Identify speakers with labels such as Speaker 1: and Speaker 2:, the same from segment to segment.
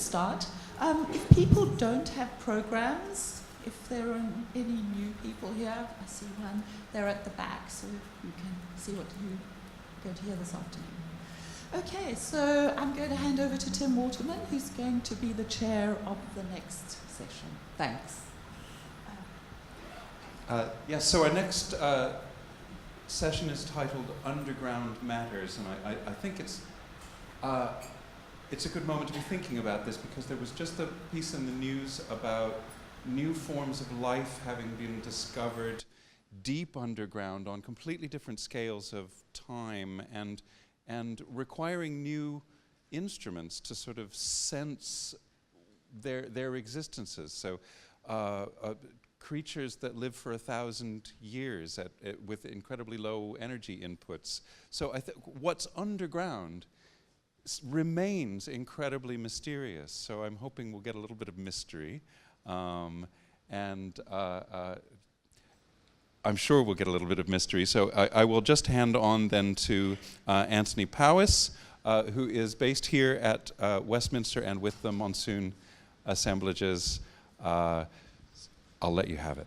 Speaker 1: start. If people don't have programs, if there are any new people here, I see one, they're at the back, so you can see what you're going to hear this afternoon. Okay, so I'm going to hand over to Tim Waterman, who's going to be the chair of the next session. Thanks.
Speaker 2: Yes, so our next session is titled Underground Matters, and I think it's a good moment to be thinking about this, because there was just a piece in the news about new forms of life having been discovered deep underground on completely different scales of time, and requiring new instruments to sort of sense their existences. So creatures that live for 1,000 years with incredibly low energy inputs. So what's underground remains incredibly mysterious. So I'm hoping we'll get a little bit of mystery. I'm sure we'll get a little bit of mystery. So I will just hand on then to Anthony Powis, who is based here at Westminster and with the Monsoon Assemblages. I'll let you have it.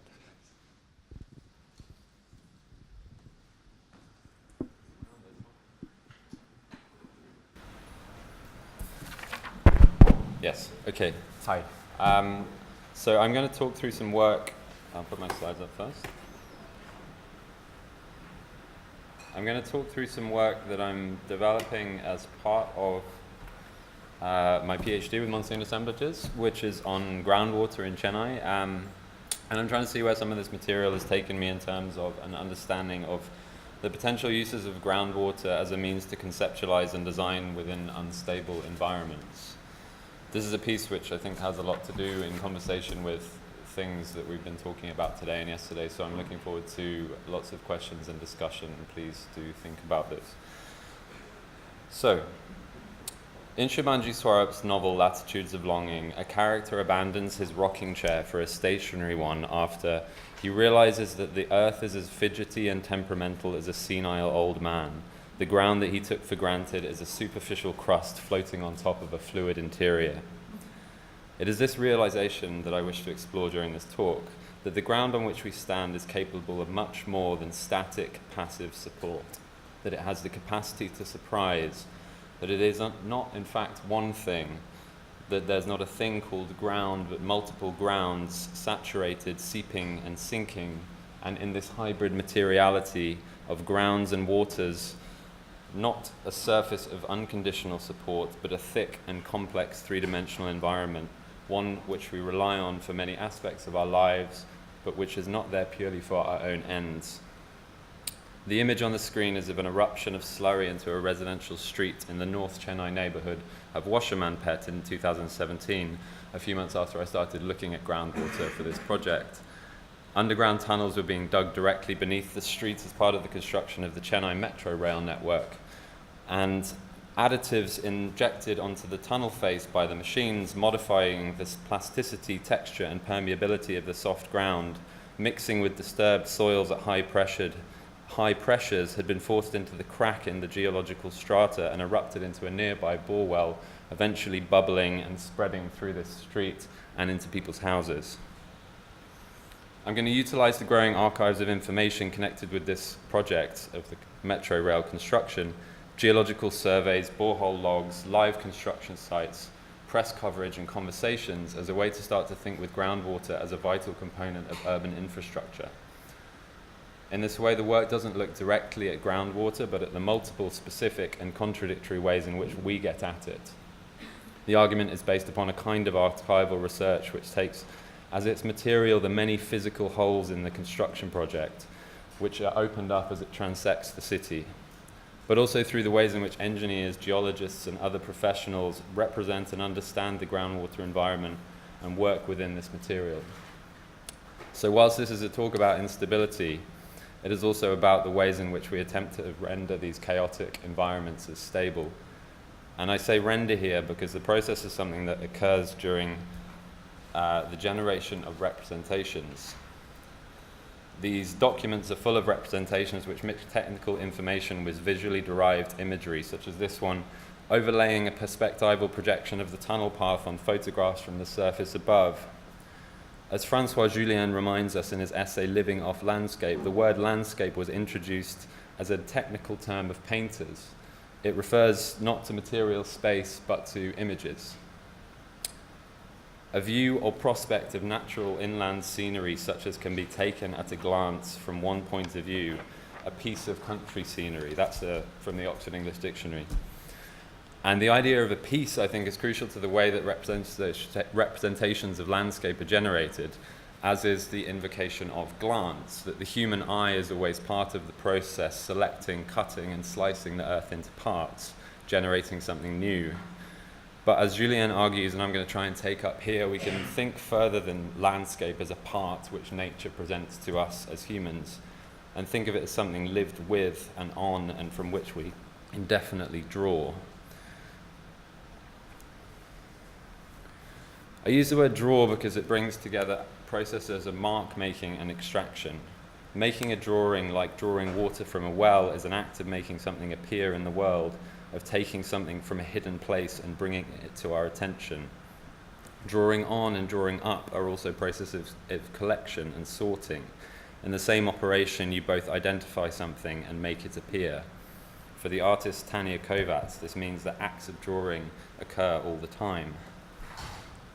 Speaker 3: Yes, okay, hi. So I'm going to talk through some work. I'll put my slides up first. I'm going to talk through some work that I'm developing as part of my PhD with Monsoon Assemblages, which is on groundwater in Chennai. And I'm trying to see where some of this material has taken me in terms of an understanding of the potential uses of groundwater as a means to conceptualize and design within unstable environments. This is a piece which I think has a lot to do in conversation with things that we've been talking about today and yesterday, so I'm looking forward to lots of questions and discussion, and please do think about this. So, in Shubhangi Swarup's novel Latitudes of Longing, a character abandons his rocking chair for a stationary one after he realizes that the earth is as fidgety and temperamental as a senile old man. The ground that he took for granted is a superficial crust floating on top of a fluid interior. It is this realization that I wish to explore during this talk, that the ground on which we stand is capable of much more than static, passive support, that it has the capacity to surprise, that it is not in fact one thing, that there's not a thing called ground, but multiple grounds, saturated, seeping and sinking, and in this hybrid materiality of grounds and waters, not a surface of unconditional support, but a thick and complex three-dimensional environment, one which we rely on for many aspects of our lives, but which is not there purely for our own ends. The image on the screen is of an eruption of slurry into a residential street in the North Chennai neighborhood of Waterman in 2017, a few months after I started looking at groundwater for this project. Underground tunnels were being dug directly beneath the streets as part of the construction of the Chennai Metro Rail network, and additives injected onto the tunnel face by the machines, modifying this plasticity, texture, and permeability of the soft ground, mixing with disturbed soils at high pressures, had been forced into the crack in the geological strata and erupted into a nearby bore well, eventually bubbling and spreading through this street and into people's houses. I'm going to utilize the growing archives of information connected with this project of the Metro Rail construction, geological surveys, borehole logs, live construction sites, press coverage and conversations as a way to start to think with groundwater as a vital component of urban infrastructure. In this way, the work doesn't look directly at groundwater, but at the multiple specific and contradictory ways in which we get at it. The argument is based upon a kind of archival research which takes as its material the many physical holes in the construction project, which are opened up as it transects the city, but also through the ways in which engineers, geologists, and other professionals represent and understand the groundwater environment and work within this material. So whilst this is a talk about instability, it is also about the ways in which we attempt to render these chaotic environments as stable. And I say render here because the process is something that occurs during the generation of representations. These documents are full of representations which mix technical information with visually derived imagery, such as this one, overlaying a perspectival projection of the tunnel path on photographs from the surface above. As Francois Julien reminds us in his essay Living Off Landscape, the word landscape was introduced as a technical term of painters. It refers not to material space, but to images. A view or prospect of natural inland scenery such as can be taken at a glance from one point of view, a piece of country scenery. That's from the Oxford English Dictionary. And the idea of a piece, I think, is crucial to the way that representations of landscape are generated, as is the invocation of glance, that the human eye is always part of the process, selecting, cutting, and slicing the earth into parts, generating something new. But as Julien argues, and I'm going to try and take up here, we can think further than landscape as a part which nature presents to us as humans, and think of it as something lived with and on, and from which we indefinitely draw. I use the word draw because it brings together processes of mark making and extraction. Making a drawing, like drawing water from a well, is an act of making something appear in the world, of taking something from a hidden place and bringing it to our attention. Drawing on and drawing up are also processes of collection and sorting. In the same operation, you both identify something and make it appear. For the artist Tanya Kovacs, this means that acts of drawing occur all the time.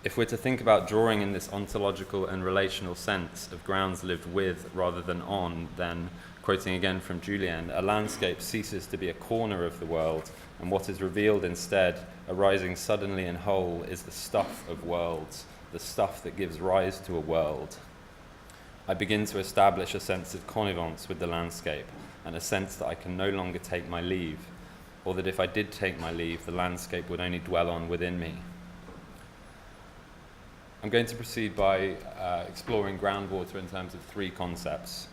Speaker 3: If we're to think about drawing in this ontological and relational sense of grounds lived with rather than on, then, quoting again from Julien, a landscape ceases to be a corner of the world, and what is revealed instead, arising suddenly and whole, is the stuff of worlds, the stuff that gives rise to a world. I begin to establish a sense of connivence with the landscape, and a sense that I can no longer take my leave, or that if I did take my leave, the landscape would only dwell on within me. I'm going to proceed by exploring groundwater in terms of three concepts.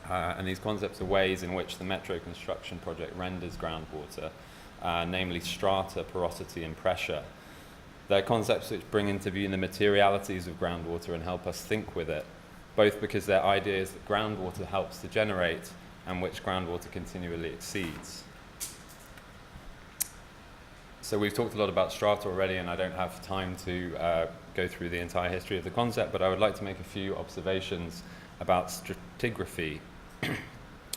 Speaker 3: And these concepts are ways in which the metro construction project renders groundwater, namely strata, porosity, and pressure. They're concepts which bring into view the materialities of groundwater and help us think with it, both because they're ideas that groundwater helps to generate and which groundwater continually exceeds. So we've talked a lot about strata already, and I don't have time to go through the entire history of the concept, but I would like to make a few observations about stratigraphy,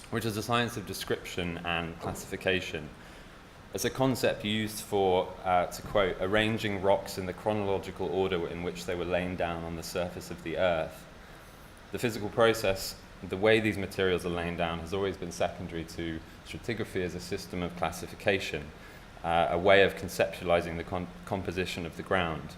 Speaker 3: which is a science of description and classification. It's a concept used for, to quote, arranging rocks in the chronological order in which they were laid down on the surface of the earth. The physical process, the way these materials are laid down, has always been secondary to stratigraphy as a system of classification, a way of conceptualizing the composition of the ground.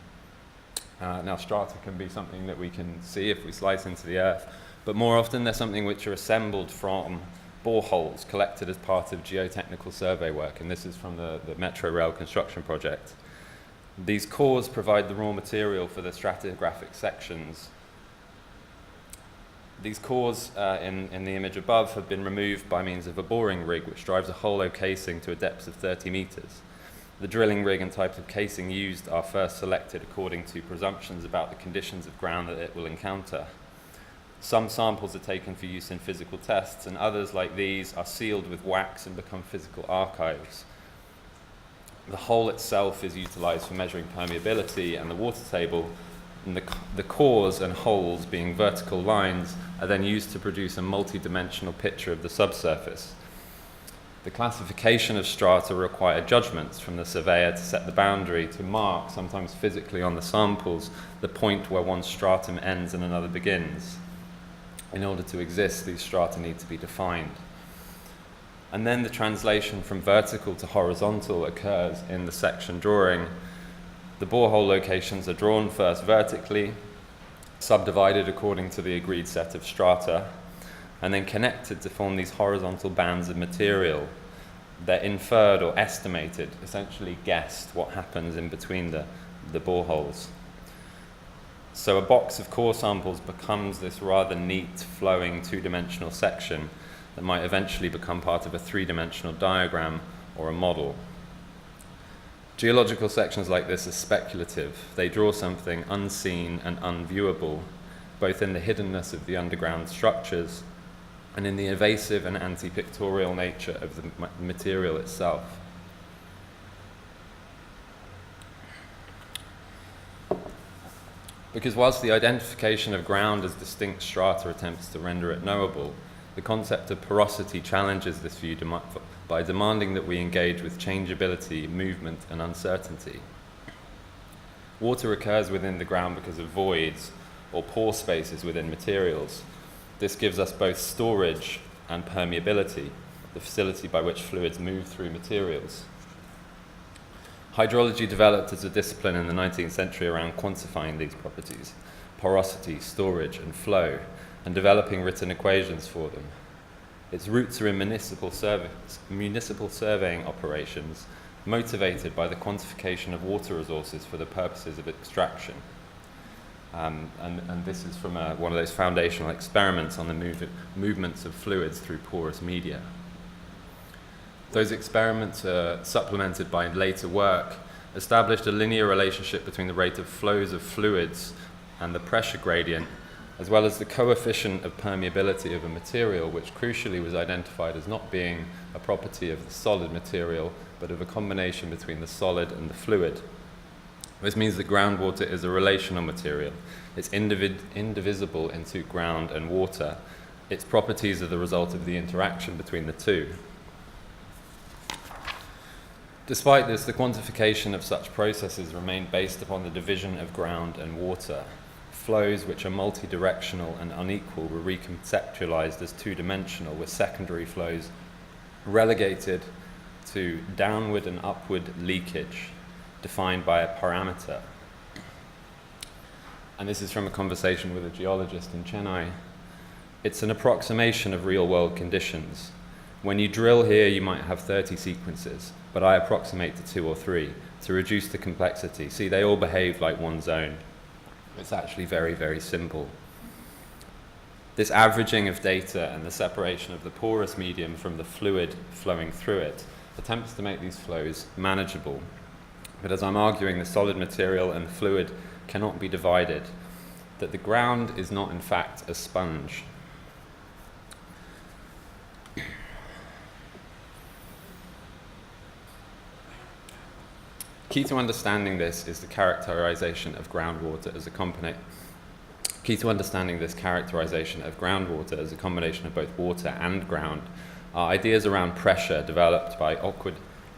Speaker 3: Now, strata can be something that we can see if we slice into the earth, but more often they're something which are assembled from boreholes collected as part of geotechnical survey work, and this is from the Metro Rail construction project. These cores provide the raw material for the stratigraphic sections. These cores in the image above have been removed by means of a boring rig which drives a hollow casing to a depth of 30 meters. The drilling rig and types of casing used are first selected according to presumptions about the conditions of ground that it will encounter. Some samples are taken for use in physical tests, and others, like these, are sealed with wax and become physical archives. The hole itself is utilized for measuring permeability and the water table, and the cores and holes, being vertical lines, are then used to produce a multi-dimensional picture of the subsurface. The classification of strata require judgments from the surveyor to set the boundary, to mark, sometimes physically on the samples, the point where one stratum ends and another begins. In order to exist, these strata need to be defined. And then the translation from vertical to horizontal occurs in the section drawing. The borehole locations are drawn first vertically, subdivided according to the agreed set of strata, and then connected to form these horizontal bands of material. They're inferred or estimated, essentially guessed, what happens in between the boreholes. So a box of core samples becomes this rather neat, flowing two-dimensional section that might eventually become part of a three-dimensional diagram or a model. Geological sections like this are speculative. They draw something unseen and unviewable, both in the hiddenness of the underground structures and in the evasive and anti-pictorial nature of the material itself. Because whilst the identification of ground as distinct strata attempts to render it knowable, the concept of porosity challenges this view by demanding that we engage with changeability, movement, and uncertainty. Water occurs within the ground because of voids or pore spaces within materials. This gives us both storage and permeability, the facility by which fluids move through materials. Hydrology developed as a discipline in the 19th century around quantifying these properties, porosity, storage, and flow, and developing written equations for them. Its roots are in municipal surveying operations, motivated by the quantification of water resources for the purposes of extraction. And this is from one of those foundational experiments on the movements of fluids through porous media. Those experiments are supplemented by later work, established a linear relationship between the rate of flows of fluids and the pressure gradient, as well as the coefficient of permeability of a material, which crucially was identified as not being a property of the solid material, but of a combination between the solid and the fluid. This means that groundwater is a relational material. It's indivisible into ground and water. Its properties are the result of the interaction between the two. Despite this, the quantification of such processes remained based upon the division of ground and water. Flows which are multidirectional and unequal were reconceptualized as two-dimensional, with secondary flows relegated to downward and upward leakage, defined by a parameter. And this is from a conversation with a geologist in Chennai. It's an approximation of real-world conditions. When you drill here, you might have 30 sequences, but I approximate to 2 or 3 to reduce the complexity. See, they all behave like one zone. It's actually very, very simple. This averaging of data and the separation of the porous medium from the fluid flowing through it attempts to make these flows manageable. But as I'm arguing, the solid material and the fluid cannot be divided, that the ground is not in fact a sponge. Key to understanding this is the characterization of groundwater as a combination of both water and ground are ideas around pressure developed by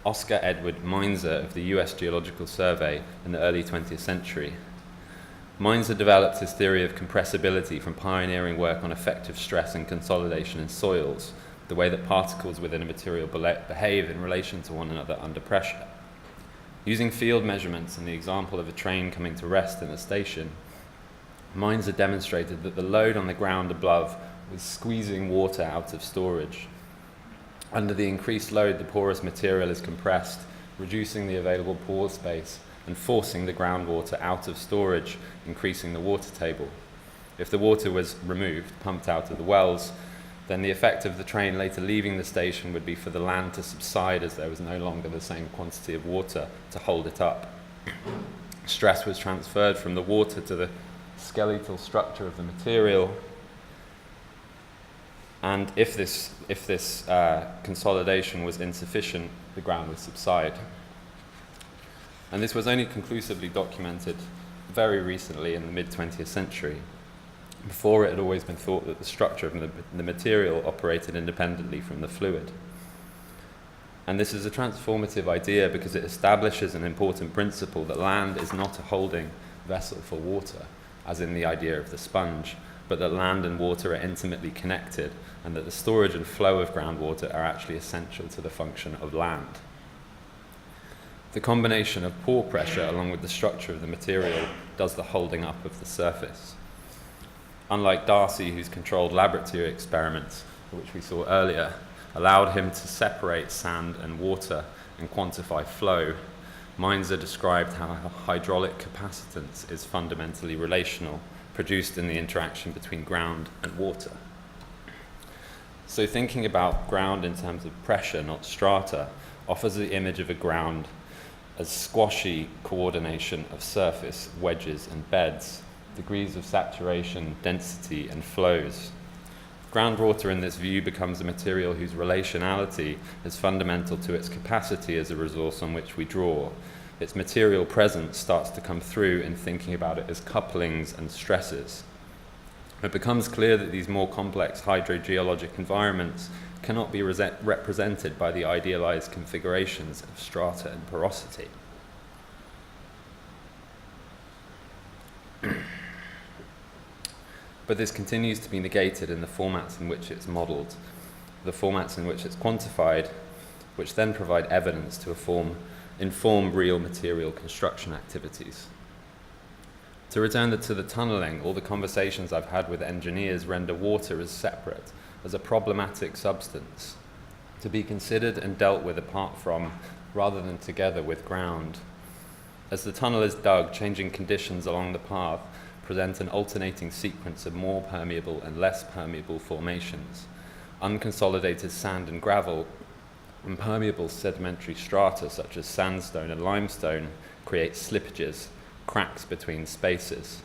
Speaker 3: Oscar Edward Mainzer of the US Geological Survey in the early 20th century. Mainzer developed his theory of compressibility from pioneering work on effective stress and consolidation in soils, the way that particles within a material behave in relation to one another under pressure. Using field measurements and the example of a train coming to rest in a station, Mainzer demonstrated that the load on the ground above was squeezing water out of storage. Under the increased load, the porous material is compressed, reducing the available pore space and forcing the groundwater out of storage, increasing the water table. If the water was removed, pumped out of the wells, then the effect of the train later leaving the station would be for the land to subside, as there was no longer the same quantity of water to hold it up. Stress was transferred from the water to the skeletal structure of the material, and if this consolidation was insufficient, the ground would subside. And this was only conclusively documented very recently in the mid-20th century. Before, it had always been thought that the structure of the material operated independently from the fluid. And this is a transformative idea because it establishes an important principle that land is not a holding vessel for water, as in the idea of the sponge, but that land and water are intimately connected, and that the storage and flow of groundwater are actually essential to the function of land. The combination of pore pressure along with the structure of the material does the holding up of the surface. Unlike Darcy, whose controlled laboratory experiments, which we saw earlier, allowed him to separate sand and water and quantify flow, Mainzer described how hydraulic capacitance is fundamentally relational, produced in the interaction between ground and water. So thinking about ground in terms of pressure, not strata, offers the image of a ground as squashy coordination of surface, wedges and beds, degrees of saturation, density and flows. Groundwater in this view becomes a material whose relationality is fundamental to its capacity as a resource on which we draw, its material presence starts to come through in thinking about it as couplings and stresses. It becomes clear that these more complex hydrogeologic environments cannot be represented by the idealized configurations of strata and porosity. But this continues to be negated in the formats in which it's modeled, the formats in which it's quantified, which then provide evidence to inform real material construction activities. To return to the tunneling, all the conversations I've had with engineers render water as separate, as a problematic substance, to be considered and dealt with apart from, rather than together with ground. As the tunnel is dug, changing conditions along the path present an alternating sequence of more permeable and less permeable formations. Unconsolidated sand and gravel, impermeable sedimentary strata such as sandstone and limestone create slippages, cracks between spaces.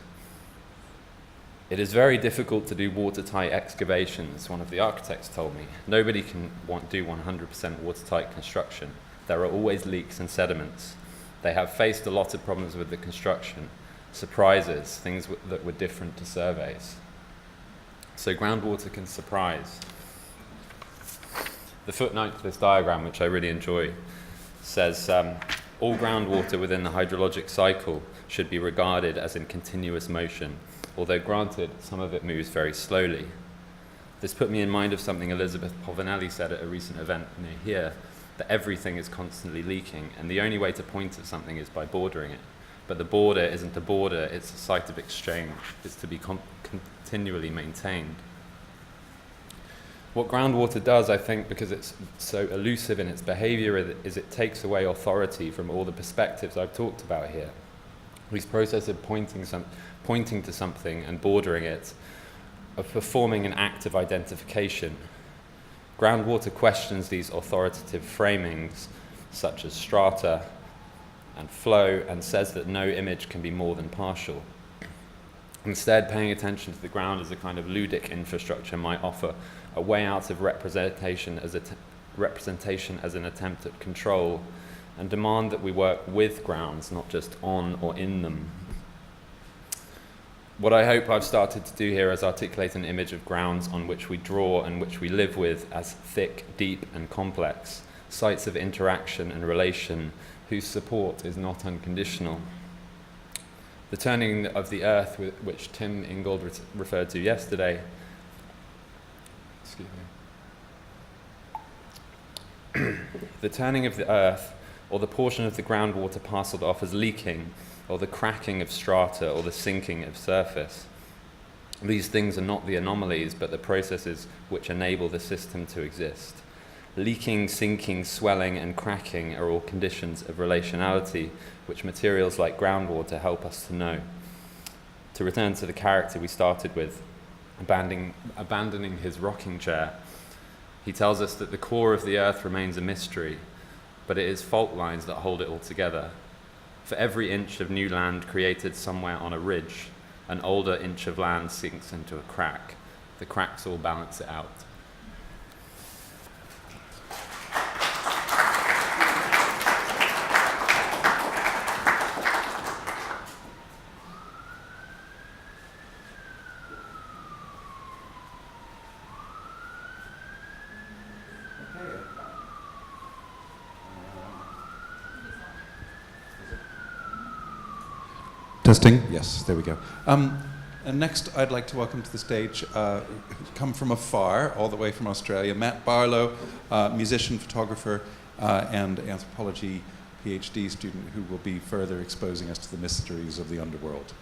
Speaker 3: It is very difficult to do watertight excavations, one of the architects told me. Nobody can do 100% watertight construction. There are always leaks and sediments. They have faced a lot of problems with the construction, surprises, things that were different to surveys. So groundwater can surprise. The footnote to this diagram, which I really enjoy, says all groundwater within the hydrologic cycle should be regarded as in continuous motion, although granted, some of it moves very slowly. This put me in mind of something Elizabeth Povinelli said at a recent event near here, that everything is constantly leaking, and the only way to point at something is by bordering it. But the border isn't a border, it's a site of exchange. It's to be continually maintained. What groundwater does, I think, because it's so elusive in its behavior, is it takes away authority from all the perspectives I've talked about here. These processes of pointing to something and bordering it, of performing an act of identification. Groundwater questions these authoritative framings, such as strata and flow, and says that no image can be more than partial. Instead, paying attention to the ground as a kind of ludic infrastructure might offer a way out of representation as an attempt at control, and demand that we work with grounds, not just on or in them. What I hope I've started to do here is articulate an image of grounds on which we draw and which we live with as thick, deep, and complex, sites of interaction and relation whose support is not unconditional. The turning of the earth, which Tim Ingold referred to yesterday, the turning of the earth, or the portion of the groundwater parcelled off as leaking, or the cracking of strata, or the sinking of surface. These things are not the anomalies, but the processes which enable the system to exist. Leaking, sinking, swelling, and cracking are all conditions of relationality, which materials like groundwater help us to know. To return to the character we started with, abandoning his rocking chair, he tells us that the core of the earth remains a mystery, but it is fault lines that hold it all together. For every inch of new land created somewhere on a ridge, an older inch of land sinks into a crack. The cracks all balance it out.
Speaker 2: Testing? Yes, there we go. And next, I'd like to welcome to the stage, come from afar, all the way from Australia, Matt Barlow, musician, photographer, and anthropology PhD student who will be further exposing us to the mysteries of the underworld.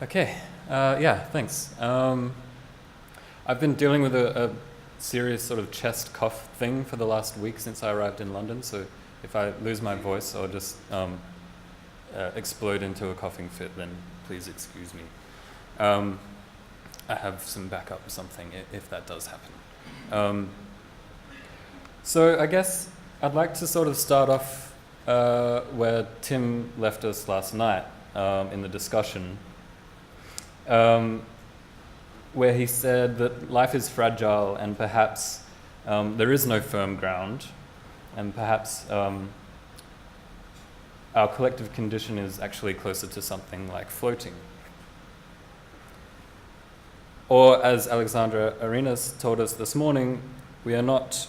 Speaker 4: Okay, yeah, thanks. I've been dealing with a serious sort of chest cough thing for the last week since I arrived in London, so if I lose my voice or just explode into a coughing fit, then please excuse me. I have some backup or something if that does happen. So I guess I'd like to sort of start off where Tim left us last night in the discussion, where he said that life is fragile and perhaps there is no firm ground, and perhaps our collective condition is actually closer to something like floating. Or, as Alexandra Arenas told us this morning, we are not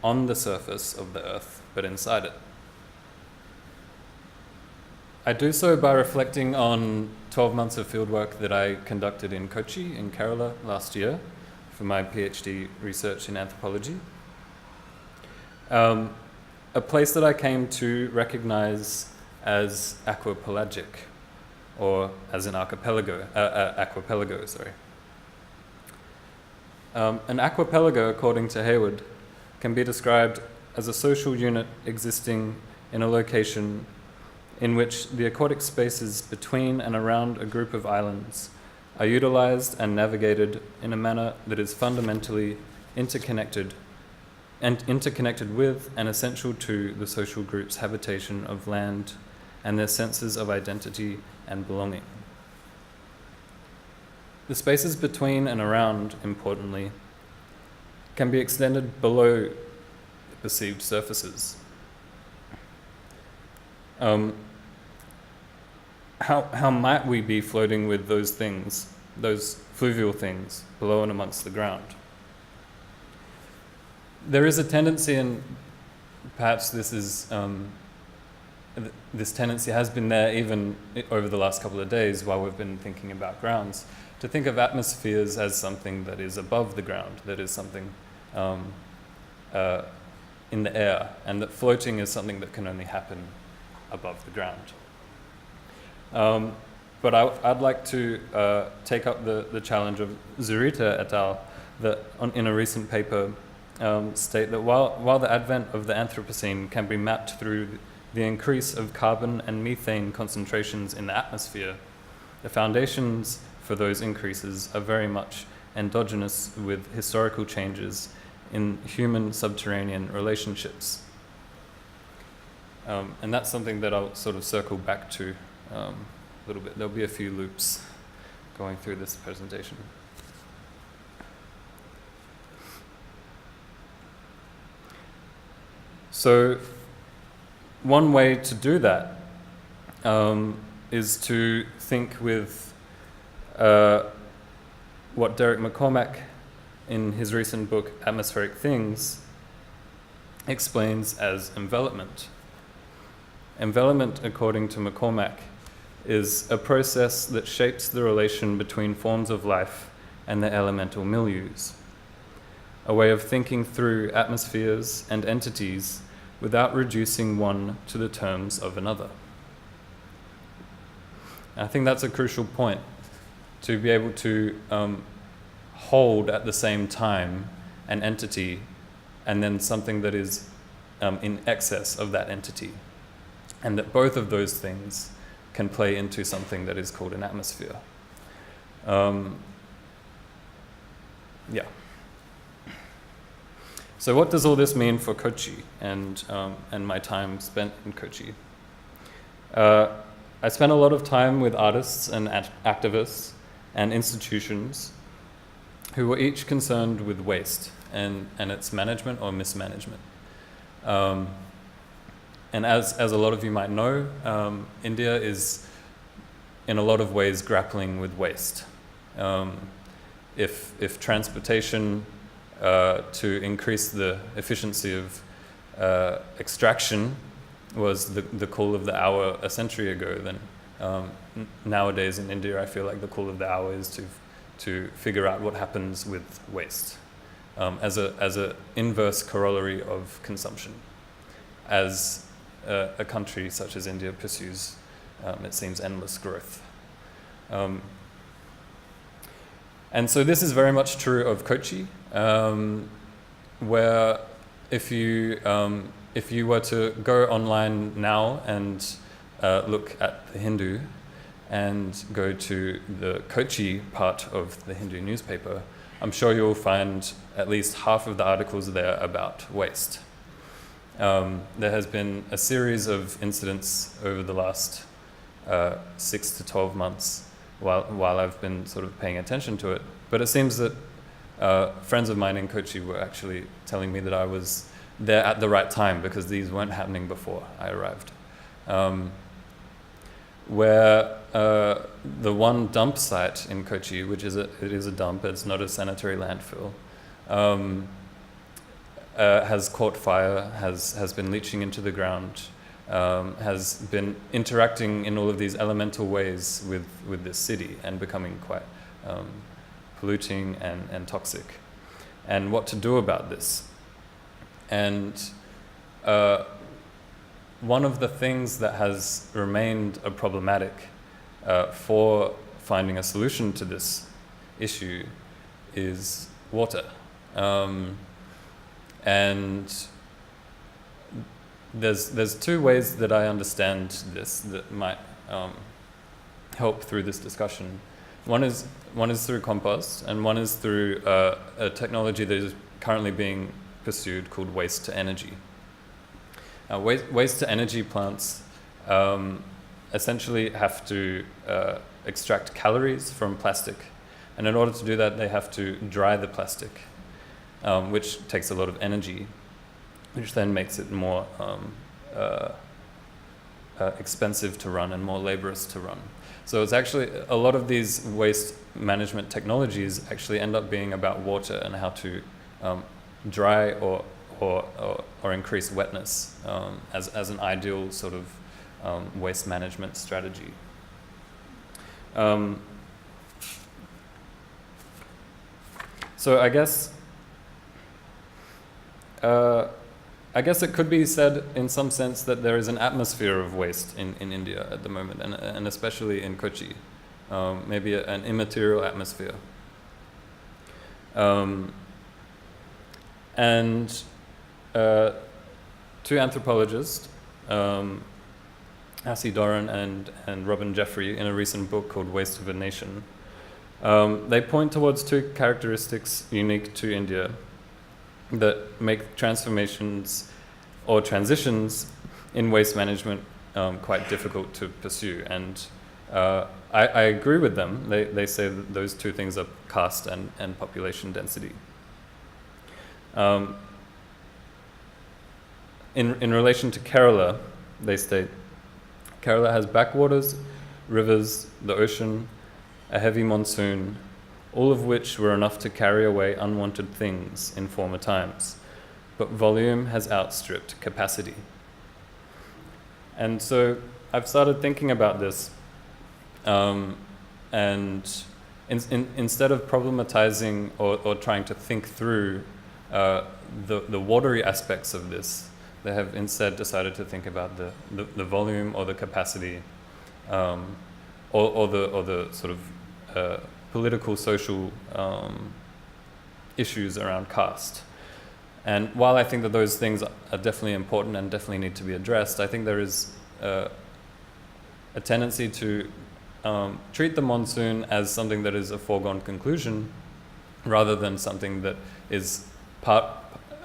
Speaker 4: on the surface of the earth, but inside it. I do so by reflecting on 12 months of fieldwork that I conducted in Kochi, in Kerala, last year for my PhD research in anthropology. A place that I came to recognize as aquapelagic, or as an archipelago, sorry. An archipelago, according to Hayward, can be described as a social unit existing in a location in which the aquatic spaces between and around a group of islands are utilized and navigated in a manner that is fundamentally interconnected with and essential to the social group's habitation of land and their senses of identity and belonging. The spaces between and around, importantly, can be extended below perceived surfaces. How might we be floating with those things, those fluvial things, below and amongst the ground? There is a tendency, and perhaps this tendency has been there even over the last couple of days while we've been thinking about grounds, to think of atmospheres as something that is above the ground, that is something in the air, and that floating is something that can only happen above the ground. But I'd like to take up the challenge of Zurita et al. That in a recent paper state that while the advent of the Anthropocene can be mapped through the increase of carbon and methane concentrations in the atmosphere, the foundations for those increases are very much endogenous with historical changes in human subterranean relationships. And that's something that I'll sort of circle back to a little bit. There'll be a few loops going through this presentation. So one way to do that is to think with what Derek McCormack, in his recent book Atmospheric Things, explains as envelopment. Envelopment, according to McCormack, is a process that shapes the relation between forms of life and their elemental milieus, a way of thinking through atmospheres and entities without reducing one to the terms of another. I think that's a crucial point, to be able to hold at the same time an entity and then something that is in excess of that entity, and that both of those things can play into something that is called an atmosphere. Yeah. So what does all this mean for Kochi and my time spent in Kochi? I spent a lot of time with artists and activists and institutions who were each concerned with waste and its management or mismanagement. And as a lot of you might know, India is in a lot of ways grappling with waste. If transportation to increase the efficiency of extraction was the call of the hour a century ago, then nowadays in India I feel like the call of the hour is to figure out what happens with waste as a inverse corollary of consumption. As a country such as India pursues, it seems, endless growth. And so this is very much true of Kochi, where if you were to go online now and look at the Hindu and go to the Kochi part of the Hindu newspaper, I'm sure you'll find at least half of the articles there about waste. There has been a series of incidents over the last 6 to 12 months while I've been sort of paying attention to it. But it seems that friends of mine in Kochi were actually telling me that I was there at the right time because these weren't happening before I arrived. Where the one dump site in Kochi, which is it is a dump, it's not a sanitary landfill, has caught fire, has been leaching into the ground, has been interacting in all of these elemental ways with this city and becoming quite polluting and toxic. And what to do about this. And one of the things that has remained a problematic for finding a solution to this issue is water. And there's two ways that I understand this that might help through this discussion. One is through compost, and one is through a technology that is currently being pursued called waste to energy. Waste to energy plants essentially have to extract calories from plastic, and in order to do that, they have to dry the plastic, which takes a lot of energy, which then makes it more expensive to run and more laborious to run. So it's actually, a lot of these waste management technologies actually end up being about water and how to dry or increase wetness as an ideal sort of waste management strategy. So I guess it could be said in some sense that there is an atmosphere of waste in India at the moment, and especially in Kochi, maybe an immaterial atmosphere. And two anthropologists, Assi Doran and Robin Jeffrey, in a recent book called Waste of a Nation, they point towards two characteristics unique to India that make transformations or transitions in waste management quite difficult to pursue. And I agree with them. They say that those two things are caste and population density. In relation to Kerala, they state, Kerala has backwaters, rivers, the ocean, a heavy monsoon, all of which were enough to carry away unwanted things in former times, but volume has outstripped capacity. And so I've started thinking about this, and instead of problematizing or trying to think through the watery aspects of this, they have instead decided to think about the volume or the capacity, or the sort of political, social issues around caste. And while I think that those things are definitely important and definitely need to be addressed, I think there is a tendency to treat the monsoon as something that is a foregone conclusion, rather than something that is a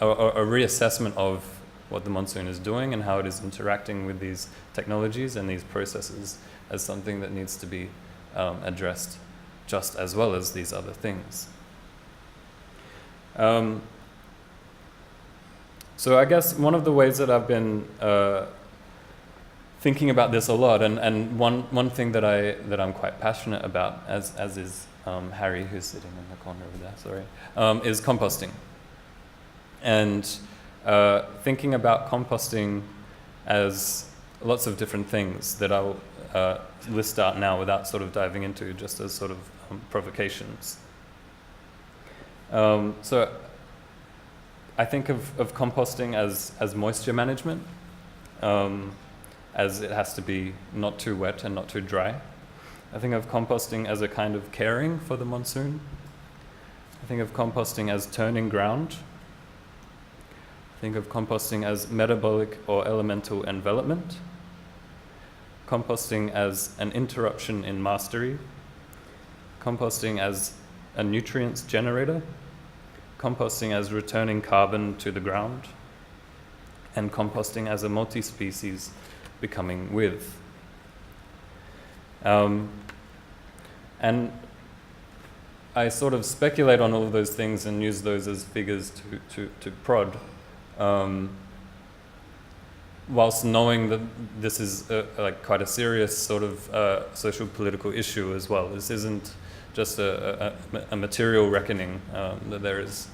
Speaker 4: reassessment of what the monsoon is doing and how it is interacting with these technologies and these processes as something that needs to be addressed just as well as these other things. So I guess one of the ways that I've been thinking about this a lot, and one thing that I'm quite passionate about, as is Harry, who's sitting in the corner over there, sorry, is composting. And thinking about composting as lots of different things that I'll list out now without sort of diving into, just as sort of provocations. So I think of composting as moisture management, as it has to be not too wet and not too dry. I think of composting as a kind of caring for the monsoon, think of composting as turning ground. Think of composting as metabolic or elemental envelopment. Composting as an interruption in mastery. Composting as a nutrients generator. Composting as returning carbon to the ground. And composting as a multi-species becoming with. And I sort of speculate on all of those things and use those as figures to prod, whilst knowing that this is like quite a serious sort of social political issue as well. This isn't just a material reckoning, that there is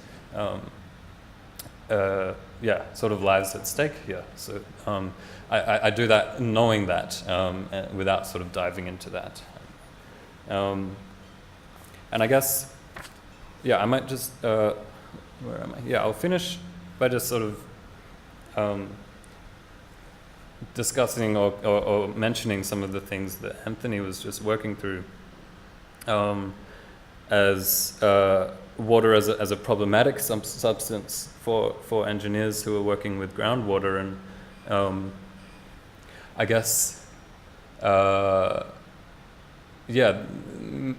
Speaker 4: sort of lives at stake here. So I do that knowing that, without sort of diving into that. And I guess, I might just, where am I? Yeah, I'll finish by just sort of discussing or mentioning some of the things that Anthony was just working through, as water as a problematic substance for engineers who are working with groundwater. And I guess,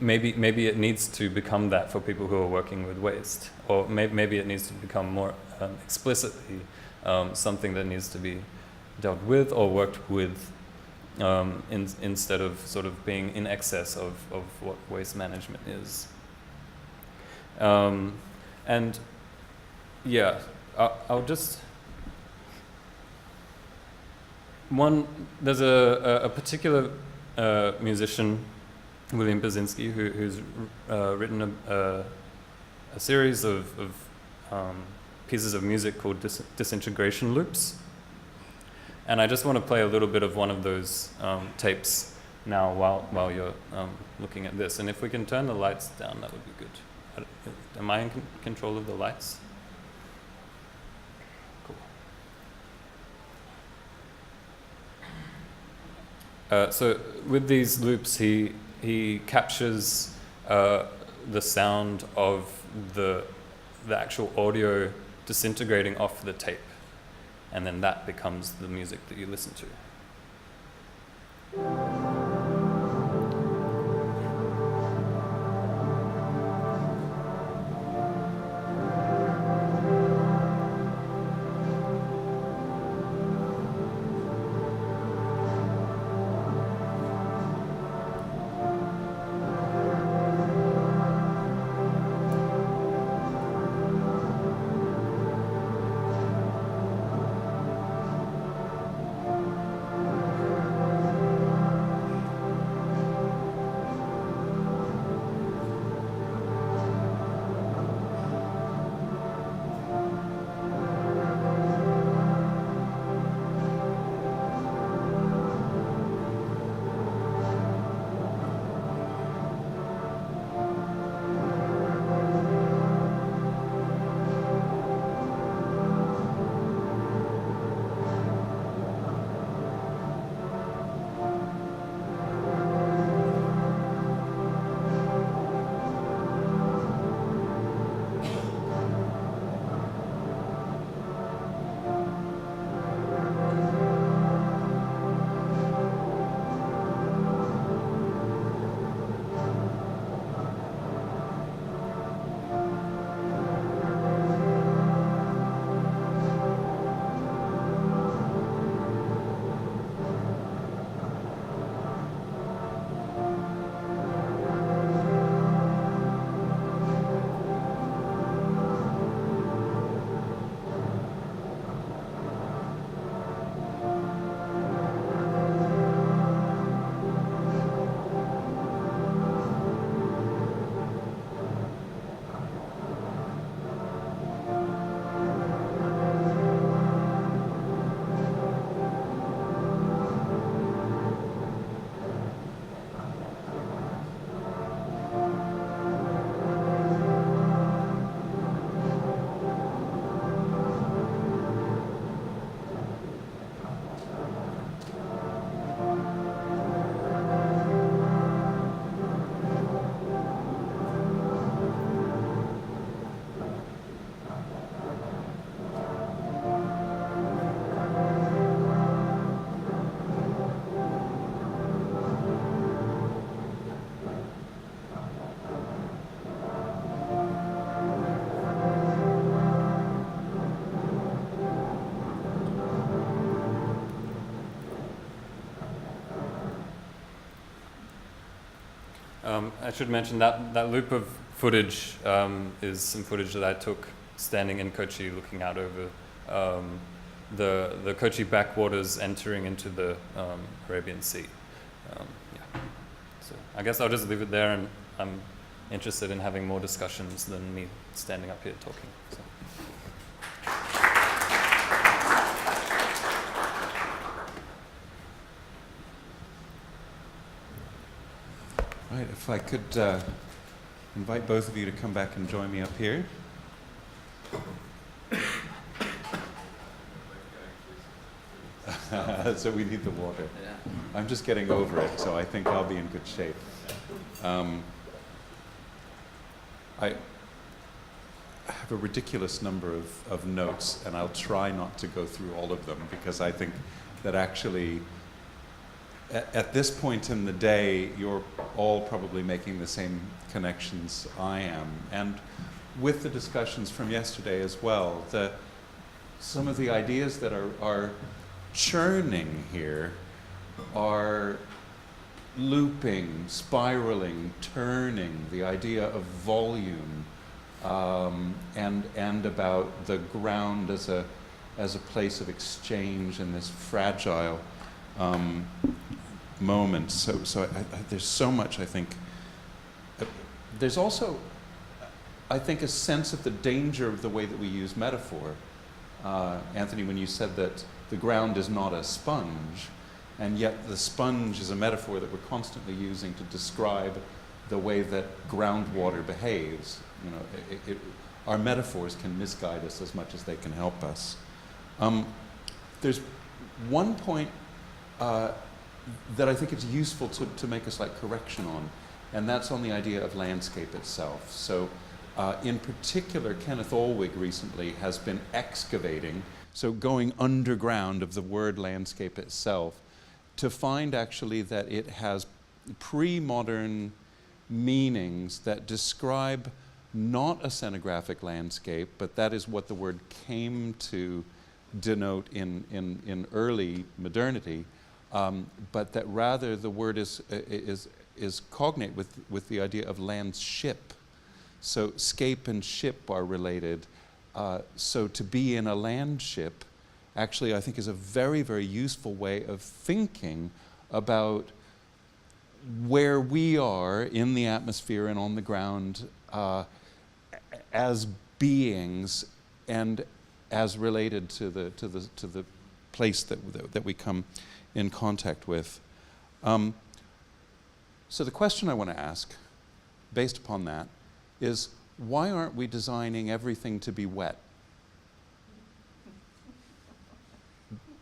Speaker 4: maybe it needs to become that for people who are working with waste, or maybe it needs to become more explicitly something that needs to be dealt with or worked with, instead of sort of being in excess of what waste management is. And yeah, I'll just there's a particular musician, William Basinski, who's written a series of pieces of music called disintegration loops. And I just want to play a little bit of one of those tapes now while you're looking at this. And if we can turn the lights down, that would be good. Am I in control of the lights? Cool. So with these loops, he captures the sound of the actual audio disintegrating off the tape, and then that becomes the music that you listen to. I should mention that loop of footage is some footage that I took standing in Kochi, looking out over the Kochi backwaters, entering into the Arabian Sea. Yeah. So I guess I'll just leave it there, and I'm interested in having more discussions than me standing up here talking. So.
Speaker 2: Right, if I could invite both of you to come back and join me up here. So we need the water.
Speaker 3: Yeah.
Speaker 2: I'm just getting over it, so I think I'll be in good shape. I have a ridiculous number of notes, and I'll try not to go through all of them, because I think that actually at this point in the day, you're all probably making the same connections I am. And with the discussions from yesterday as well, some of the ideas that are churning here are looping, spiraling, turning, the idea of volume, and about the ground as a place of exchange in this fragile moment. So there's so much, I think. There's also, I think, a sense of the danger of the way that we use metaphor. Anthony, when you said that the ground is not a sponge, and yet the sponge is a metaphor that we're constantly using to describe the way that groundwater behaves. You know, our metaphors can misguide us as much as they can help us. There's one point that I think it's useful to make a slight correction on, and that's on the idea of landscape itself. So in particular, Kenneth Alwig recently has been excavating, so going underground of the word landscape itself, to find actually that it has pre-modern meanings that describe not a scenographic landscape, but that is what the word came to denote in early modernity, but that rather the word is cognate with the idea of landship. So scape and ship are related. So to be in a landship actually, I think, is a very, very useful way of thinking about where we are in the atmosphere and on the ground as beings and as related to the place that we come in contact with. So the question I want to ask, based upon that, is why aren't we designing everything to be wet?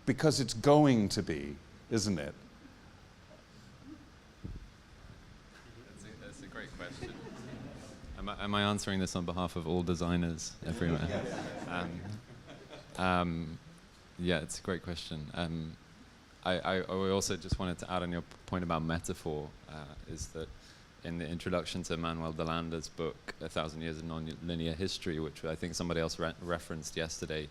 Speaker 2: Because it's going to be, isn't it?
Speaker 3: That's a great question. Am I answering this on behalf of all designers everywhere? Yeah, it's a great question. I also just wanted to add on your point about metaphor, is that in the introduction to Manuel de Landa's book, 1,000 Years of Non-Linear History, which I think somebody else referenced yesterday,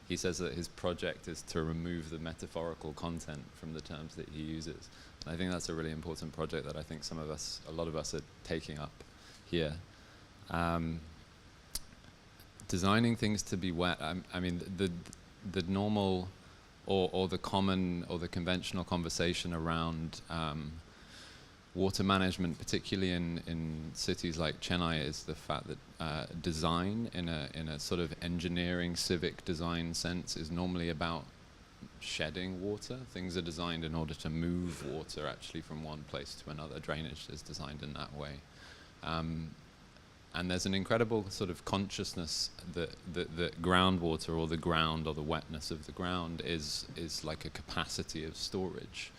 Speaker 3: he says that his project is to remove the metaphorical content from the terms that he uses. And I think that's a really important project that I think a lot of us are taking up here. Designing things to be wet, I mean, the normal or the common or the conventional conversation around water management, particularly in cities like Chennai, is the fact that design in a sort of engineering, civic design sense is normally about shedding water. Things are designed in order to move water actually from one place to another. Drainage is designed in that way. And there's an incredible sort of consciousness that groundwater or the ground or the wetness of the ground is like a capacity of storage,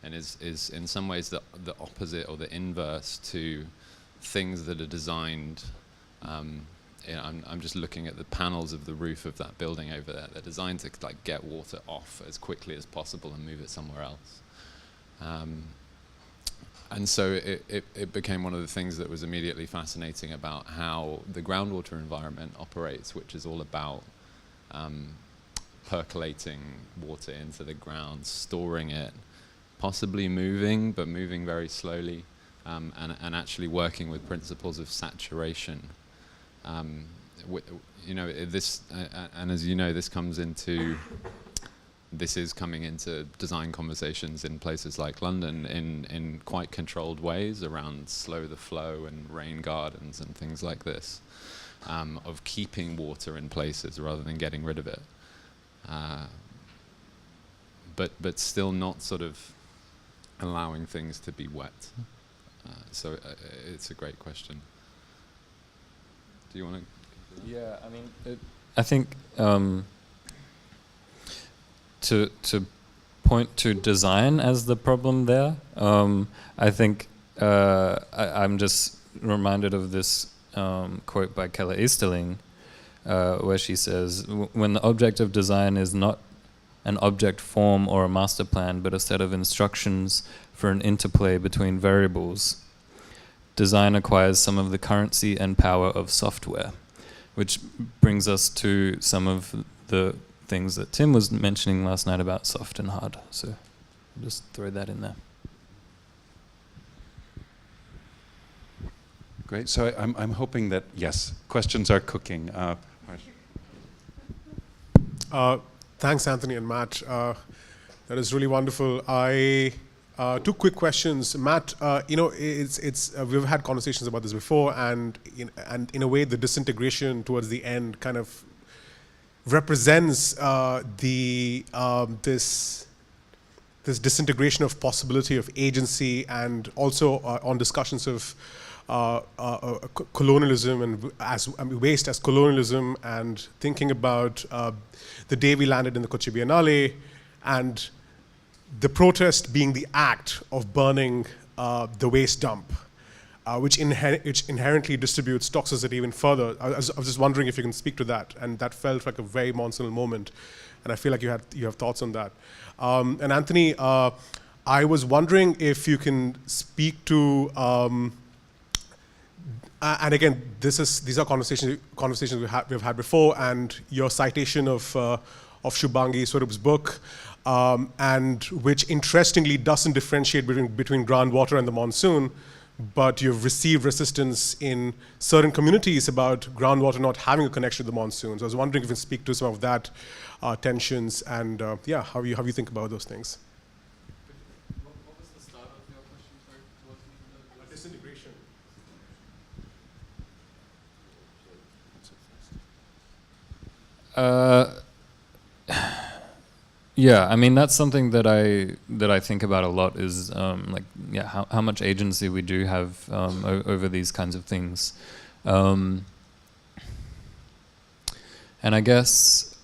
Speaker 3: and is in some ways the opposite or the inverse to things that are designed. I'm just looking at the panels of the roof of that building over there. They're designed to like get water off as quickly as possible and move it somewhere else. And so it became one of the things that was immediately fascinating about how the groundwater environment operates, which is all about percolating water into the ground, storing it, possibly moving, but moving very slowly, and actually working with principles of saturation. This, and as you know, this is coming into design conversations in places like London in quite controlled ways around slow the flow and rain gardens and things like this, of keeping water in places rather than getting rid of it. But still not sort of allowing things to be wet. So it's a great question. Do you want to?
Speaker 4: Yeah, I mean, I think to point to design as the problem there, I think I'm just reminded of this quote by Keller Easterling, where she says, when the object of design is not an object form or a master plan, but a set of instructions for an interplay between variables, design acquires some of the currency and power of software, which brings us to some of the things that Tim was mentioning last night about soft and hard. So I'll just throw that in there.
Speaker 2: Great. So I'm hoping that, yes, questions are cooking.
Speaker 5: Thanks, Anthony and Matt. That is really wonderful. Two quick questions, Matt. We've had conversations about this before, and in a way, the disintegration towards the end kind of represents this disintegration of possibility of agency, and also on discussions of colonialism and waste as colonialism, and thinking about the day we landed in the Kochi Biennale, and the protest being the act of burning the waste dump, which inherently distributes toxicity even further. I was just wondering if you can speak to that, and that felt like a very Monsoonal moment, and I feel like you have thoughts on that. And Anthony, I was wondering if you can speak to, and again, these are conversations we've had before, and your citation of Shubhangi Swarup's book, and which interestingly doesn't differentiate between groundwater and the monsoon, but you've received resistance in certain communities about groundwater not having a connection to the monsoon. So I was wondering if you can speak to some of that tensions, and how you think about those things.
Speaker 2: What was the start of your question? Sorry,
Speaker 5: disintegration.
Speaker 4: Yeah, I mean, that's something that I think about a lot, is how much agency we do have over these kinds of things, and I guess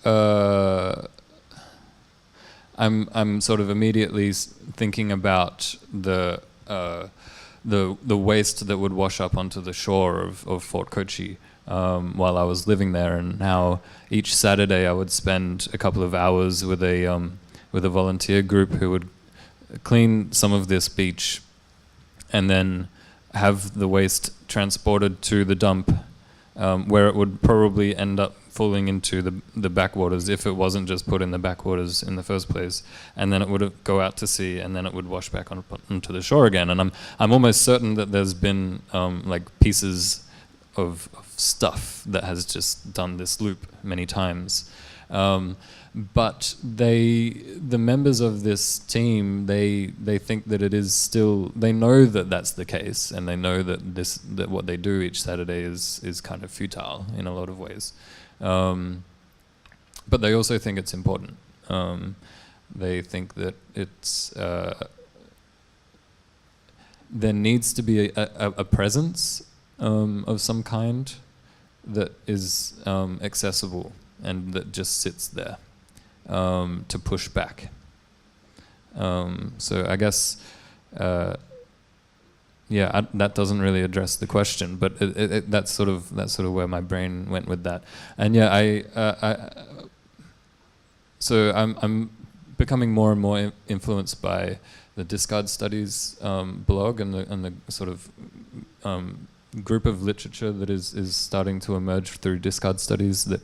Speaker 4: I'm sort of immediately thinking about the waste that would wash up onto the shore of Fort Kochi while I was living there, and how each Saturday I would spend a couple of hours with a volunteer group who would clean some of this beach and then have the waste transported to the dump, where it would probably end up falling into the backwaters if it wasn't just put in the backwaters in the first place, and then it would go out to sea, and then it would wash back onto the shore again. And I'm almost certain that there's been pieces of stuff that has just done this loop many times, but the members of this team, they think that it is still, they know that that's the case, and they know that what they do each Saturday is kind of futile in a lot of ways, but they also think it's important. They think that it's there needs to be a presence of some kind that is accessible and that just sits there to push back. So I guess, that doesn't really address the question, but that's sort of where my brain went with that. And so I'm becoming more and more influenced by the Discard Studies blog and the sort of group of literature that is starting to emerge through Discard Studies that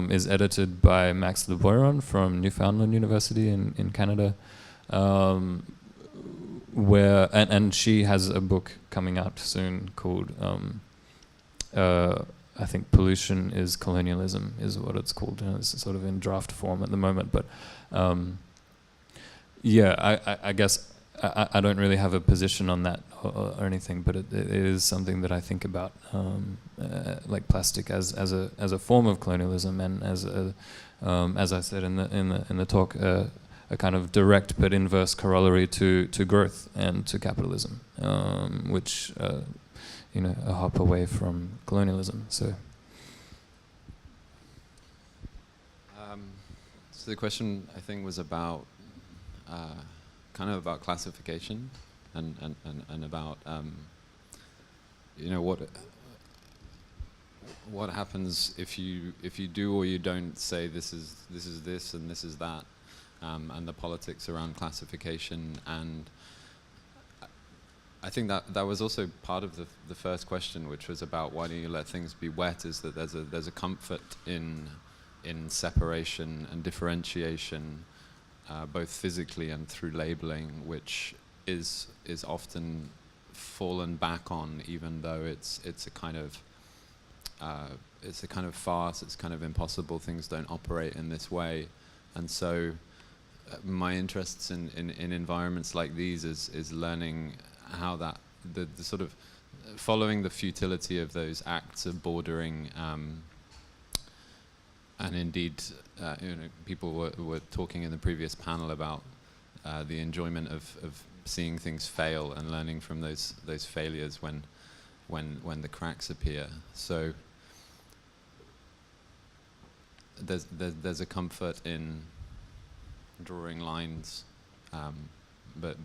Speaker 4: is edited by Max Le Boiron from Newfoundland University in Canada, where and she has a book coming out soon called I think Pollution is Colonialism is what it's called. It's sort of in draft form at the moment, but I guess I don't really have a position on that or anything, but it is something that I think about, like plastic as a form of colonialism, and as I said in the talk, a kind of direct but inverse corollary to growth and to capitalism, which a hop away from colonialism. So
Speaker 3: the question I think was about kind of about classification and about what happens if you do or you don't say this is this and this is that, and the politics around classification. And I think that was also part of the first question, which was about why don't you let things be wet, is that there's a comfort in separation and differentiation, both physically and through labeling, which is often fallen back on, even though it's a kind of farce. It's kind of impossible. Things don't operate in this way, and so my interests in environments like these is learning how that the sort of following the futility of those acts of bordering, and indeed, people were talking in the previous panel about the enjoyment of seeing things fail and learning from those failures when the cracks appear. So there's a comfort in drawing lines, but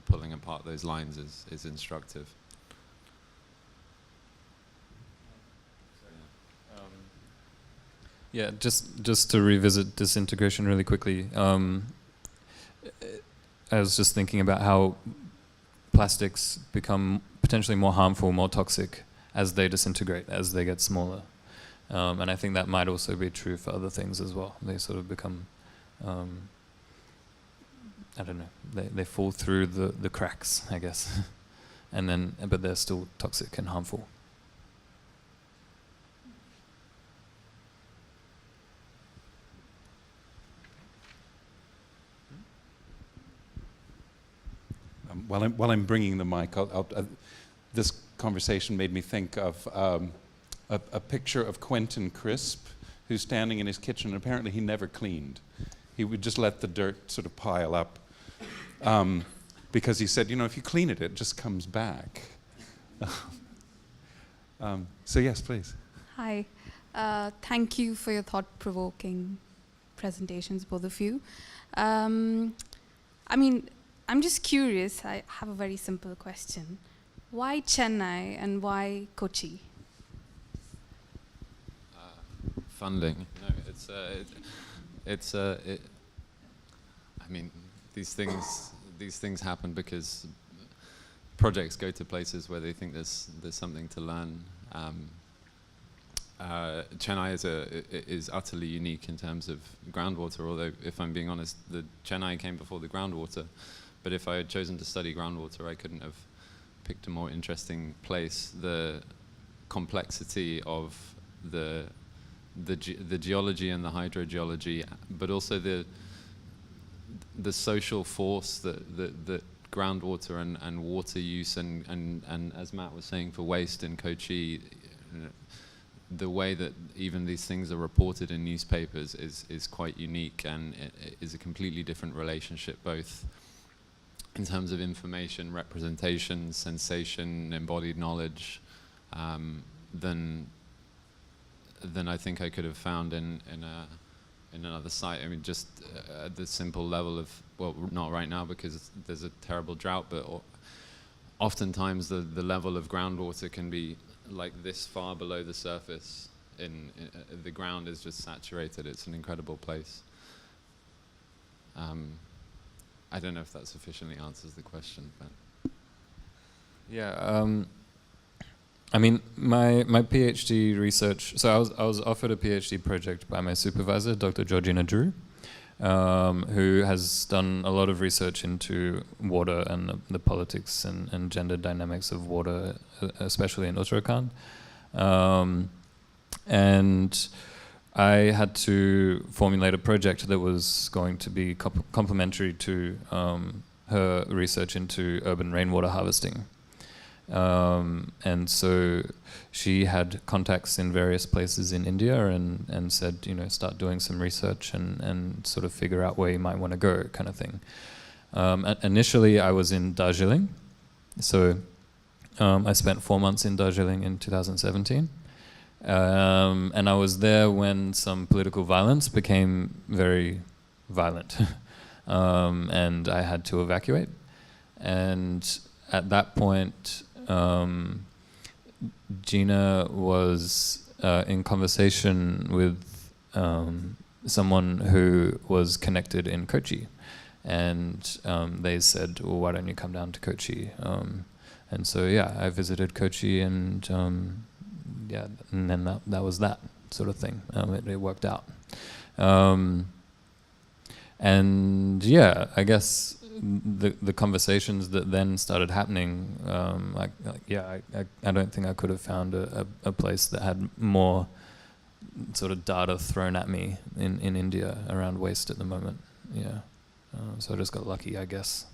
Speaker 3: pulling apart those lines is instructive.
Speaker 4: Yeah, just to revisit disintegration really quickly. I was just thinking about how plastics become potentially more harmful, more toxic as they disintegrate, as they get smaller. And I think that might also be true for other things as well. They sort of become, I don't know, they fall through the cracks, I guess. But they're still toxic and harmful.
Speaker 2: While I'm bringing the mic, this conversation made me think of a picture of Quentin Crisp, who's standing in his kitchen, and apparently he never cleaned. He would just let the dirt sort of pile up, because he said, if you clean it, it just comes back. So yes, please.
Speaker 6: Hi. Thank you for your thought-provoking presentations, both of you. I'm just curious. I have a very simple question. Why Chennai and why Kochi?
Speaker 3: Funding. No, these things happen because projects go to places where they think there's something to learn. Chennai is utterly unique in terms of groundwater, although if I'm being honest, the Chennai came before the groundwater. But if I had chosen to study groundwater, I couldn't have picked a more interesting place. The complexity of the geology and the hydrogeology, but also the social force that groundwater and water use and as Matt was saying for waste in Kochi, the way that even these things are reported in newspapers is quite unique, and it is a completely different relationship, both in terms of information, representation, sensation, embodied knowledge, than I think I could have found in another site. I mean, just at the simple level of, well, not right now because there's a terrible drought, but oftentimes the level of groundwater can be like this far below the surface. The ground is just saturated. It's an incredible place. I don't know if that sufficiently answers the question, but
Speaker 4: yeah. My PhD research. So I was offered a PhD project by my supervisor, Dr. Georgina Drew, who has done a lot of research into water and the politics and gender dynamics of water, especially in Uttarakhand. And I had to formulate a project that was going to be complementary to her research into urban rainwater harvesting. And so she had contacts in various places in India and said, you know, start doing some research and sort of figure out where you might want to go, kind of thing. Initially, I was in Darjeeling. So I spent 4 months in Darjeeling in 2017. And I was there when some political violence became very violent. And I had to evacuate. And at that point, Gina was in conversation with someone who was connected in Kochi. And they said, well, why don't you come down to Kochi? And so, yeah, I visited Kochi and yeah, and then that was that sort of thing. It worked out. And yeah, I guess the conversations that then started happening, I don't think I could have found a place that had more sort of data thrown at me in India around waste at the moment. Yeah, so I just got lucky, I guess.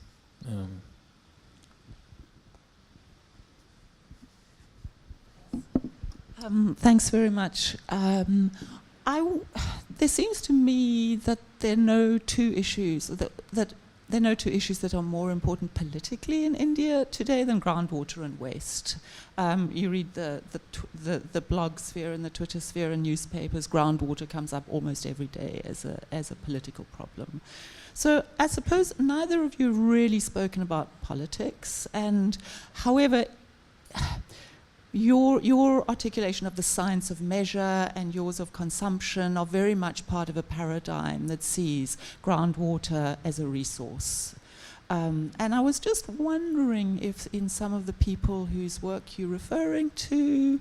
Speaker 1: Thanks very much. There seems to me that there are no two issues that are more important politically in India today than groundwater and waste. You read the blog sphere and the Twitter sphere and newspapers. Groundwater comes up almost every day as a political problem. So I suppose neither of you have really spoken about politics, and however, your articulation of the science of measure and yours of consumption are very much part of a paradigm that sees groundwater as a resource. And I was just wondering if in some of the people whose work you're referring to,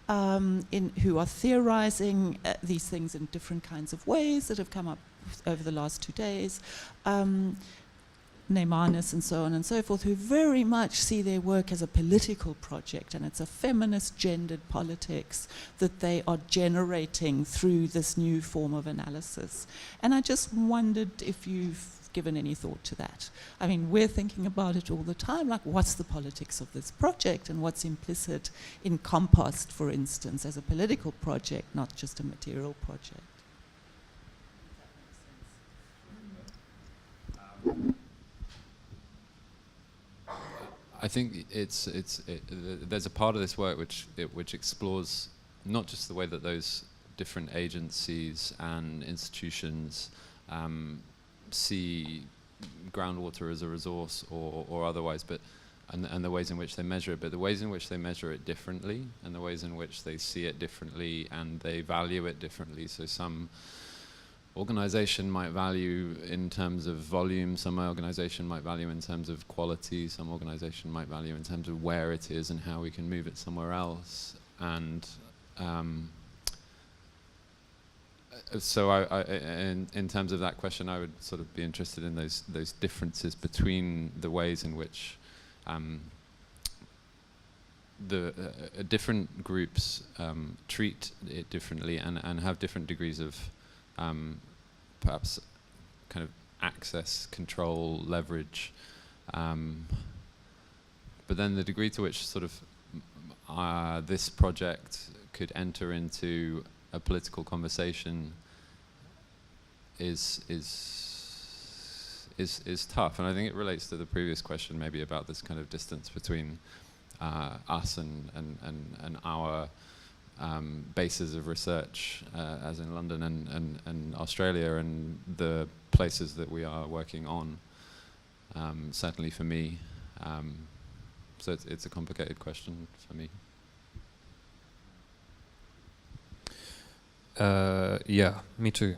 Speaker 1: who are theorizing these things in different kinds of ways that have come up over the last 2 days, Neymanis and so on and so forth, who very much see their work as a political project, and it's a feminist gendered politics that they are generating through this new form of analysis. And I just wondered if you've given any thought to that. I mean, we're thinking about it all the time, like what's the politics of this project and what's implicit in compost, for instance, as a political project, not just a material project.
Speaker 3: I think there's a part of this work which explores not just the way that those different agencies and institutions see groundwater as a resource or otherwise, but and the ways in which they measure it, but the ways in which they measure it differently, and the ways in which they see it differently and they value it differently. So some organization might value in terms of volume, some organization might value in terms of quality, some organization might value in terms of where it is and how we can move it somewhere else. And so in terms of that question, I would sort of be interested in those differences between the ways in which different groups treat it differently and have different degrees of perhaps kind of access, control, leverage, but then the degree to which sort of this project could enter into a political conversation is tough, and I think it relates to the previous question maybe about this kind of distance between us and our bases of research, as in London and Australia, and the places that we are working on. Certainly for me, so it's a complicated question for me.
Speaker 4: Yeah, me too.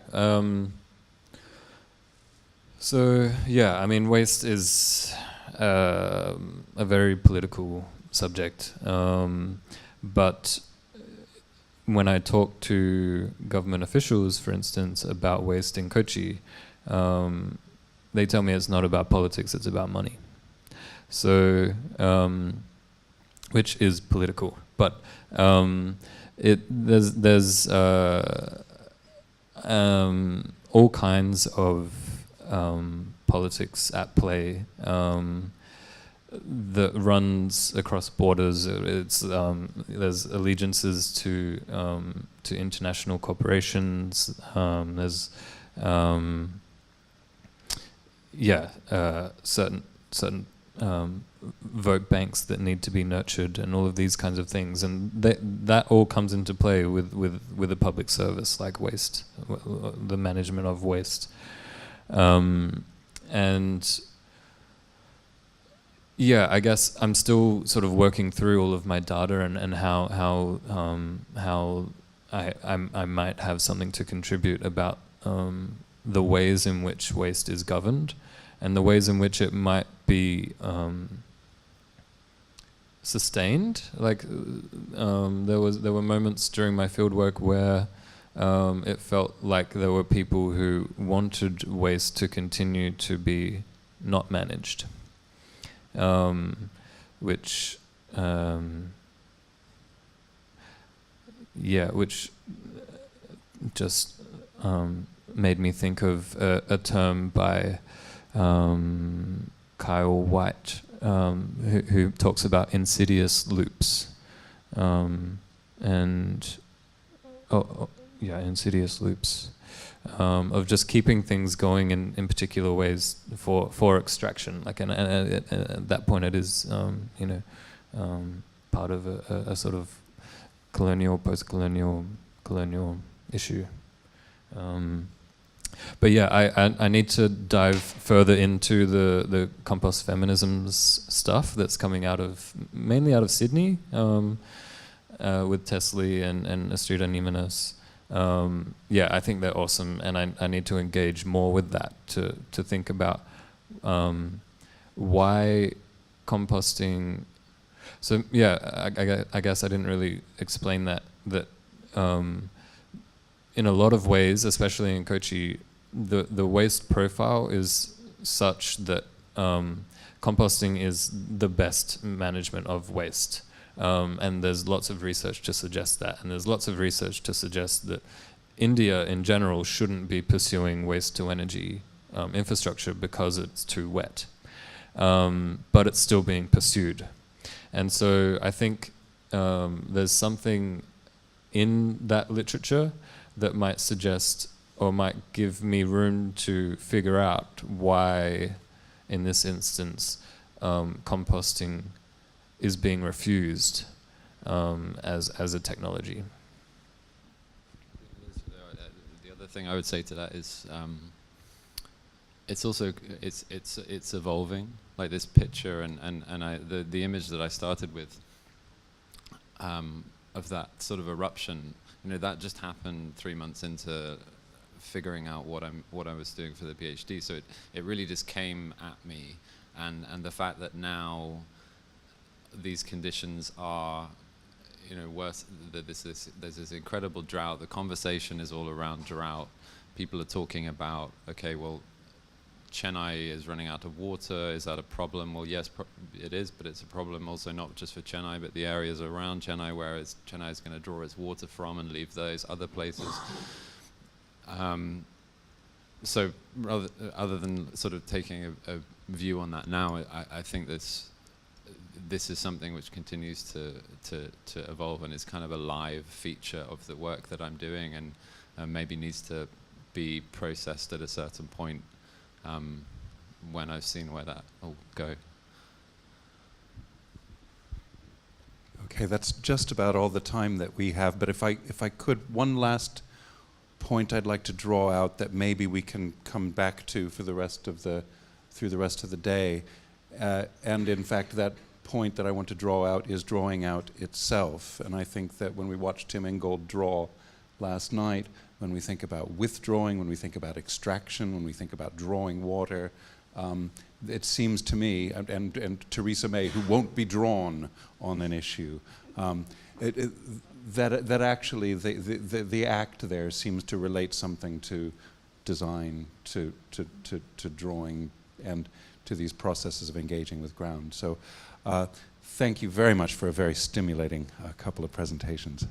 Speaker 4: So yeah, I mean, waste is a very political subject, but when I talk to government officials, for instance, about waste in Kochi, they tell me it's not about politics, it's about money. So, which is political, but there's all kinds of politics at play that runs across borders. It's there's allegiances to international corporations. There's certain vote banks that need to be nurtured, and all of these kinds of things, and that all comes into play with a public service like waste, the management of waste, and yeah, I guess I'm still sort of working through all of my data and how I might have something to contribute about the ways in which waste is governed, and the ways in which it might be sustained. Like there were moments during my fieldwork where it felt like there were people who wanted waste to continue to be not managed, which just made me think of a term by Kyle White, who talks about insidious loops, insidious loops of just keeping things going in particular ways for extraction. Like, and at that point, it is part of a sort of colonial, post-colonial, colonial issue. But yeah, I need to dive further into the compost feminisms stuff that's coming mainly out of Sydney, with Tesley and Astrida Nimenos. I think they're awesome, and I need to engage more with that to think about why composting. So yeah, I guess I didn't really explain that in a lot of ways, especially in Kochi, the waste profile is such that composting is the best management of waste. And there's lots of research to suggest that. And there's lots of research to suggest that India in general shouldn't be pursuing waste to energy infrastructure because it's too wet. But it's still being pursued. And so I think there's something in that literature that might suggest or might give me room to figure out why, in this instance, composting is being refused as a technology.
Speaker 3: The other thing I would say to that is it's also it's evolving. Like this picture and the image that I started with of that sort of eruption, that just happened 3 months into figuring out what I was doing for the PhD. So it really just came at me, and the fact that now these conditions are worse. There's this incredible drought. The conversation is all around drought. People are talking about, okay, well, Chennai is running out of water. Is that a problem? Well, yes, it is, but it's a problem also not just for Chennai, but the areas around Chennai, where Chennai is going to draw its water from and leave those other places. So other than sort of taking a view on that now, I think this is something which continues to evolve and is kind of a live feature of the work that I'm doing, and maybe needs to be processed at a certain point when I've seen where that will go.
Speaker 2: Okay, that's just about all the time that we have, but if I could, one last point I'd like to draw out that maybe we can come back to for through the rest of the day, and in fact that point that I want to draw out is drawing out itself. And I think that when we watched Tim Ingold draw last night, when we think about withdrawing, when we think about extraction, when we think about drawing water, it seems to me, and Theresa May, who won't be drawn on an issue, that actually the act there seems to relate something to design to drawing and to these processes of engaging with ground. So thank you very much for a very stimulating couple of presentations.